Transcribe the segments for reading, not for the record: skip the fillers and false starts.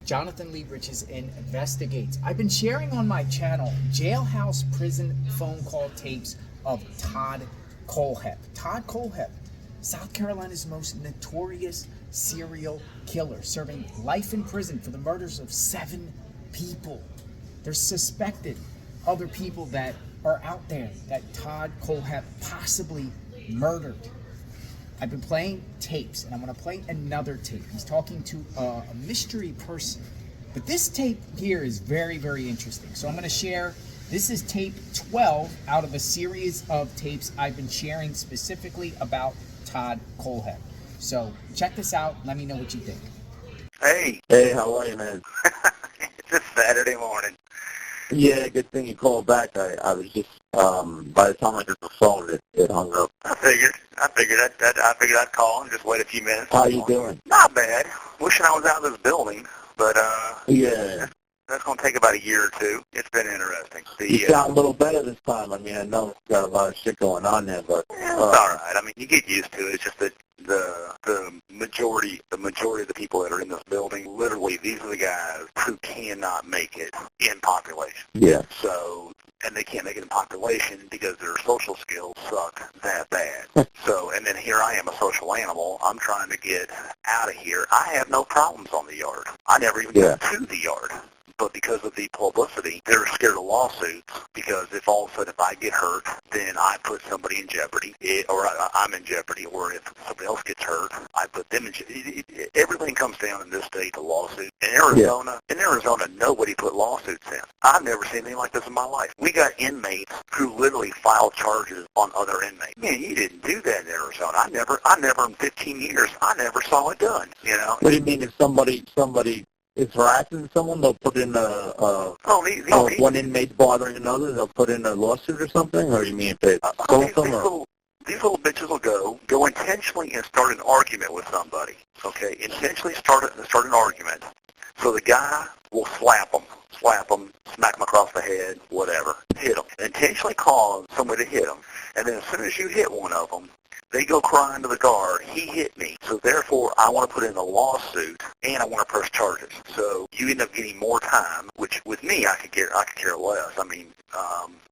Jonathan Lee Riches investigates. I've been sharing on my channel jailhouse prison phone call tapes of Todd Kohlhepp. Todd Kohlhepp, South Carolina's most notorious serial killer, serving life in prison for the murders of 7 people. There's suspected other people that are out there that Todd Kohlhepp possibly murdered. I've been playing tapes, and I'm going to play another tape. He's talking to a mystery person. But this tape here is very, very interesting. So I'm going to share, this is tape 12 out of a series of tapes I've been sharing specifically about Todd Kohlhepp. So check this out. Let me know what you think. Hey. Hey, how are you, man? It's a Saturday morning. Yeah, good thing you called back. I was just, by the time I got the phone, it hung up. I figured I'd call and just wait a few minutes. How you doing? Not bad. Wishing I was out of this building, but Yeah. that's going to take about a year or two. It's been interesting. You sound a little better this time. I mean, I know it's got a lot of shit going on there, but it's all right. I mean, you get used to it. It's just that the majority of the people that are in this building, literally, these are the guys who cannot make it in population. yeah. So, and they can't make it in population because their social skills suck that bad. So, and then here I am, a social animal. I'm trying to get out of here. I have no problems on the yard. I never even got to the yard. But because of the publicity, they're scared of lawsuits because if all of a sudden if I get hurt, then I put somebody in jeopardy, or I'm in jeopardy, or if somebody else gets hurt, I put them in jeopardy. Everything comes down in this state to lawsuits. In Arizona, nobody put lawsuits in. I've never seen anything like this in my life. We got inmates who literally file charges on other inmates. Man, you didn't do that in Arizona. I never in 15 years, I never saw it done. You know. What do you mean if somebody is harassing someone, they'll put in if one inmate's bothering another, they'll put in a lawsuit or something? Or you mean if they assault them? These little bitches will go intentionally and start an argument with somebody. Okay, intentionally start an argument. So the guy will slap them, smack them across the head, whatever, hit them. Intentionally cause somebody to hit them. And then as soon as you hit one of them, they go crying to the guard, he hit me, so therefore I want to put in a lawsuit and I want to press charges. So you end up getting more time, which with me I could care less. I mean,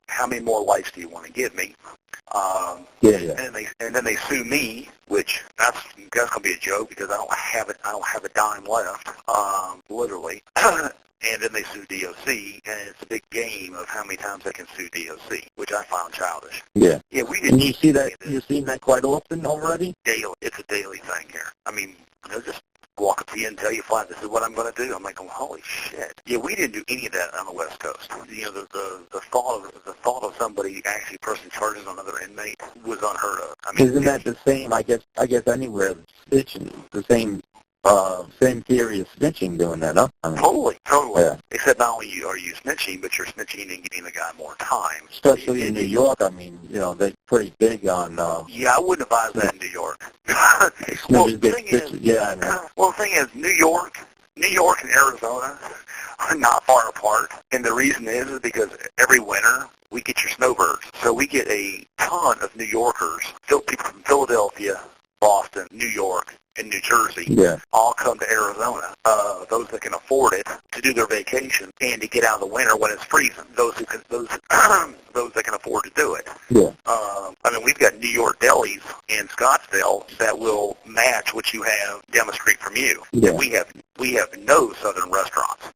how many more lives do you want to give me? And then they sue me, which that's gonna be a joke because I don't have a dime left, literally. And then they sue DOC, and it's a big game of how many times they can sue DOC, which I found childish. Yeah. Yeah, we didn't. And you see that? You've seen that quite often already? Daily. It's a daily thing here. I mean, they'll just walk up to you and tell you flat, this is what I'm going to do. I'm like, oh, holy shit. Yeah, we didn't do any of that on the West Coast. You know, the thought of somebody actually pressing charges on another inmate was unheard of. I mean, isn't that the same? I guess anywhere snitching, the same theory of snitching doing that, huh? I mean, totally. Yeah. Except not only are you snitching, but you're snitching and getting the guy more time. Especially in New York, I mean, you know, they're pretty big on... yeah, I wouldn't advise that in New York. Well, the thing is, New York and Arizona are not far apart. And the reason is because every winter we get your snowbirds. So we get a ton of New Yorkers, people from Philadelphia, Boston, New York, and New Jersey, all come to Arizona, those that can afford it, to do their vacation and to get out of the winter when it's freezing. Those that can afford to do it. Yeah. I mean, we've got New York delis in Scottsdale that will match what you have down the street from you. Yeah. We have no southern restaurants.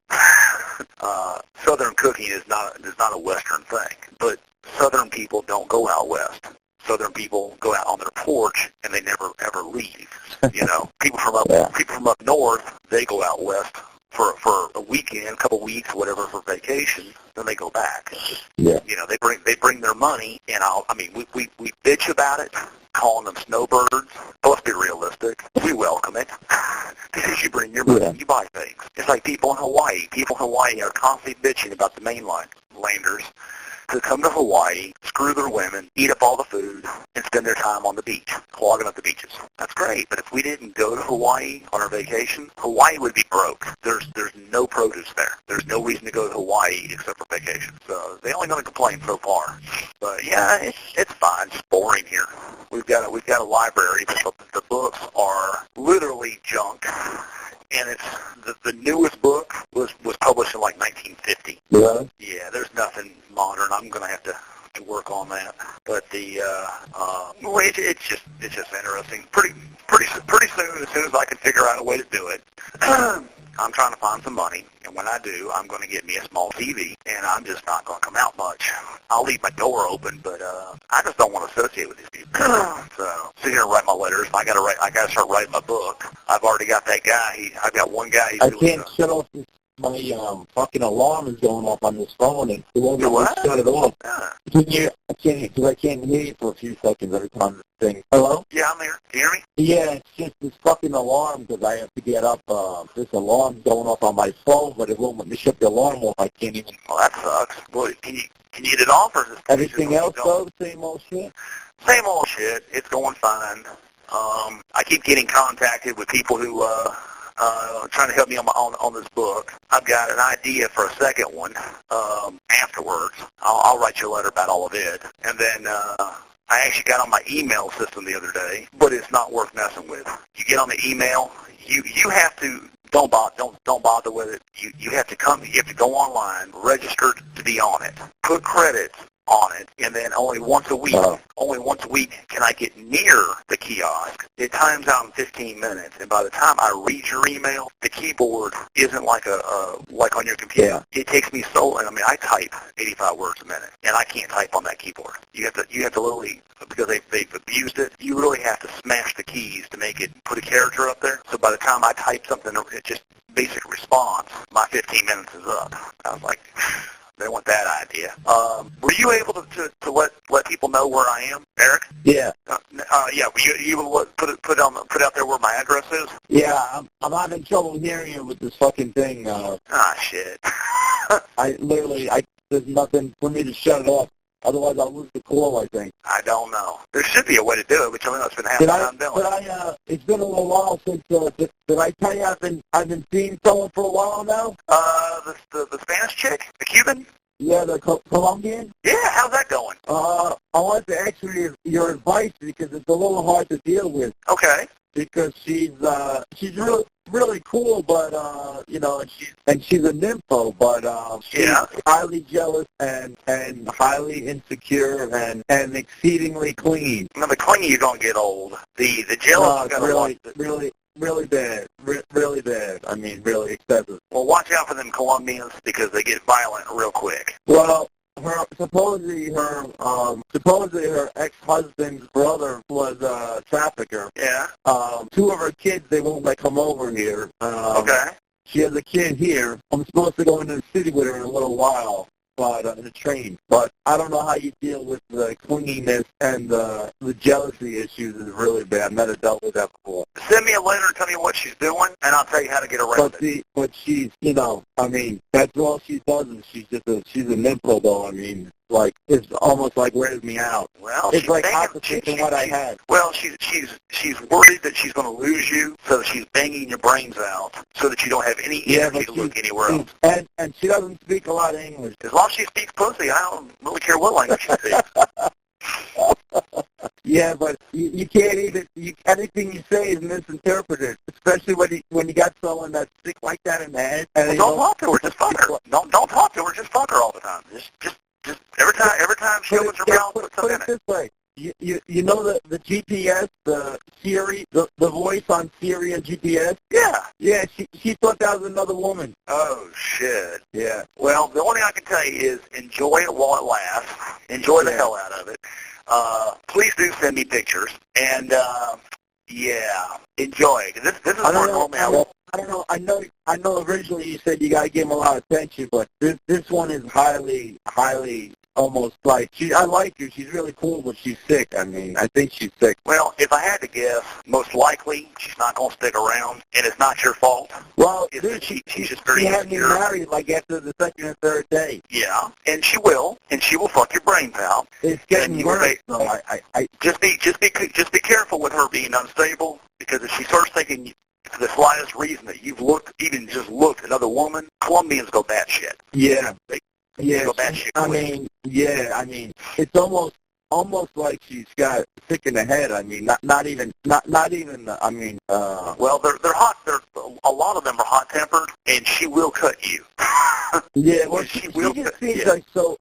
Southern cooking is not a Western thing, but Southern people don't go out west. Southern people go out on their porch and they never ever leave. You know, people from up north, they go out west for a weekend, a couple weeks, whatever, for vacation. Then they go back. Yeah. You know, they bring their money, and we bitch about it, calling them snowbirds. But let's be realistic. We welcome it because you bring your money, you buy things. It's like people in Hawaii. People in Hawaii are constantly bitching about the mainlanders who come to Hawaii, screw their women, eat up all the food, and spend their time on the beach, clogging up the beaches. That's great, but if we didn't go to Hawaii on our vacation, Hawaii would be broke. There's no produce there. There's no reason to go to Hawaii except for vacation. So they only going to complain so far. But yeah, it's fine. It's boring here. We've got a library, but the books are literally junk. And it's the newest books I'm going to have to work on that. But well, it's just interesting. Pretty soon, as soon as I can figure out a way to do it, I'm trying to find some money, and when I do, I'm going to get me a small TV, and I'm just not going to come out much. I'll leave my door open, but I just don't want to associate with these people. So sit here and write my letters. I got to start writing my book. I've already got that guy. I've got one guy. I can't shut off this. My fucking alarm is going off on this phone, and it won't shut it off. I can't hear you for a few seconds every time this thing. Hello? Yeah, I'm here. Can you hear me? Yeah, it's just this fucking alarm because I have to get up. This alarm's going off on my phone, but it won't let me shut the alarm off. I can't even. Well, that sucks. Boy, can you get it off, or is this everything else though? Same old shit. Same old shit. It's going fine. I keep getting contacted with people who trying to help me on this book. I've got an idea for a second one afterwards. I'll write you a letter about all of it. And then I actually got on my email system the other day, but it's not worth messing with. You get on the email, you have to don't bother with it. You have to go online, register to be on it, put credits on it, and then only once a week can I get near the kiosk. It times out in 15 minutes, and by the time I read your email, the keyboard isn't like like on your computer. Yeah. It takes me I type 85 words a minute, and I can't type on that keyboard. You have to literally, because they've abused it, you really have to smash the keys to make it put a character up there. So by the time I type something, it's just basic response, my 15 minutes is up. I was like, they want that idea. Were you able to let people know where I am, Eric? Yeah. Yeah. Were you able to put out there where my address is? Yeah. I'm having trouble hearing you with this fucking thing. Shit. There's nothing for me to shut it off. Otherwise, I'll lose the call, I think. I don't know. There should be a way to do it, but I mean, that's been half the time doing. It's been a little while since, did I tell you I've been seeing someone for a while now? The Spanish chick? The Cuban? Yeah, the Colombian? Yeah, how's that going? I wanted to ask you your advice because it's a little hard to deal with. Okay. Because she's really cool, but and she's a nympho, but she's highly jealous and highly insecure and exceedingly clingy. Now the clingy you're gonna get old. The jealous really bad, really bad. I mean, really excessive. Well, watch out for them Colombians because they get violent real quick. Well, supposedly her ex-husband's brother was a trafficker. Yeah. 2 of her kids, they won't let come over here. Okay. She has a kid here. I'm supposed to go into the city with her in a little while, but in a train. But I don't know how you deal with the clinginess and the jealousy issues is really bad. I've never dealt with that before. Send me a letter and tell me what she's doing, and I'll tell you how to get around it. But she's, that's all she does is she's a nympho, though. I mean, like, it's almost like wears me out. Well, it's like opposite from what I had. Well, she's worried that she's going to lose you, so she's banging your brains out so that you don't have any energy to look anywhere else. And she doesn't speak a lot of English. As long as she speaks pussy, I don't really care what language she speaks. Yeah, but you can't even, anything you say is misinterpreted, especially when you got someone that's sick like that in the head. And don't talk to her, just fuck her. Don't talk to her, just fuck her all the time. Just every time she opens her mouth, put something in it. Put it this way. You know the GPS, the Siri, the voice on Siri and GPS? Yeah. Yeah, she thought that was another woman. Oh, shit. Yeah. Well, the only thing I can tell you is enjoy it while it lasts. Enjoy the hell out of it. Please do send me pictures. And, enjoy it. This is I don't know. I know originally you said you got to give him a lot of attention, but this one is highly almost like, I like her. She's really cool, but she's sick. I mean, I think she's sick. Well, if I had to guess, most likely she's not going to stick around, and it's not your fault. Well, she's just very insecure. She had me married like after the second or third day. Yeah, and she will fuck your brains out. It's getting worse. So I just be careful with her being unstable, because if she starts thinking for the slightest reason that you've looked at another woman, Colombians go batshit. Yeah. They go batshit quick. I mean, it's almost like she's got sick in the head. I mean, not even. I mean, well, they're hot. A lot of them are hot tempered, and she will cut you. Yeah, well, she she will. just seems Yeah. like so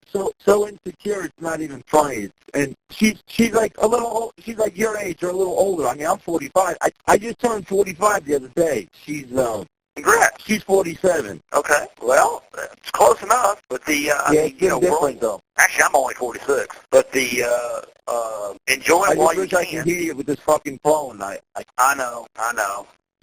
insecure. It's not even funny. And she's like a little. She's like your age or a little older. I mean, I'm 45. I just turned 45 the other day. Congrats. She's 47. Okay. Well, it's close enough. But the I Yeah, mean, it's you know, different though. actually, I'm only 46. But the enjoy I it while just you wish I could hear you with this fucking phone. I know.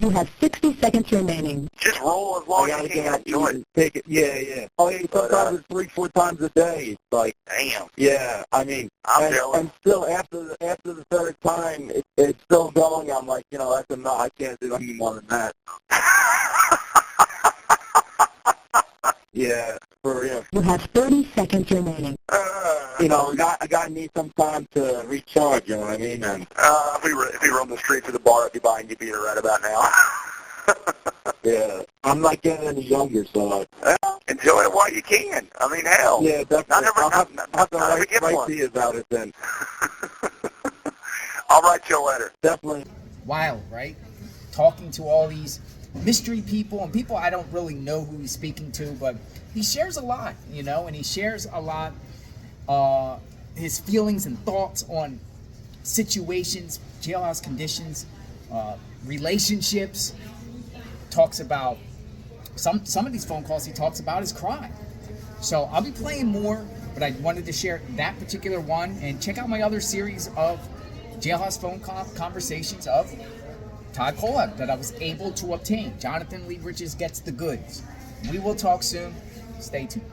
You have 60 seconds remaining. Just roll as I long gotta as you get can. out Enjoy and it. take it. Yeah. Oh, yeah, sometimes it's 3-4 times a day. It's like, Damn. yeah, I mean, I'm jealous. and still after the third time, it's still going. I'm like, you know, that's enough. I can't do any more than that. Yeah, for real. You have 30 seconds remaining. You know, I got to need some time to recharge, you know what I mean? And, if we roam the streets of the bar, I'd be buying you beer right about now. yeah, I'm not getting any younger, so... Well, enjoy it while you can. I mean, hell. Yeah, definitely. I'll have to get write one. to you about it then. I'll write you a letter. Definitely. Wild, right? Talking to all these mystery people and people I don't really know who he's speaking to, but he shares a lot, you know, and he shares a lot his feelings and thoughts on situations, jailhouse conditions, relationships. Talks about some of these phone calls he talks about is crime. So I'll be playing more, but I wanted to share that particular one, and check out my other series of jailhouse phone conversations of Todd Kohlhepp that I was able to obtain. Jonathan Lee Bridges gets the goods. We will talk soon. Stay tuned.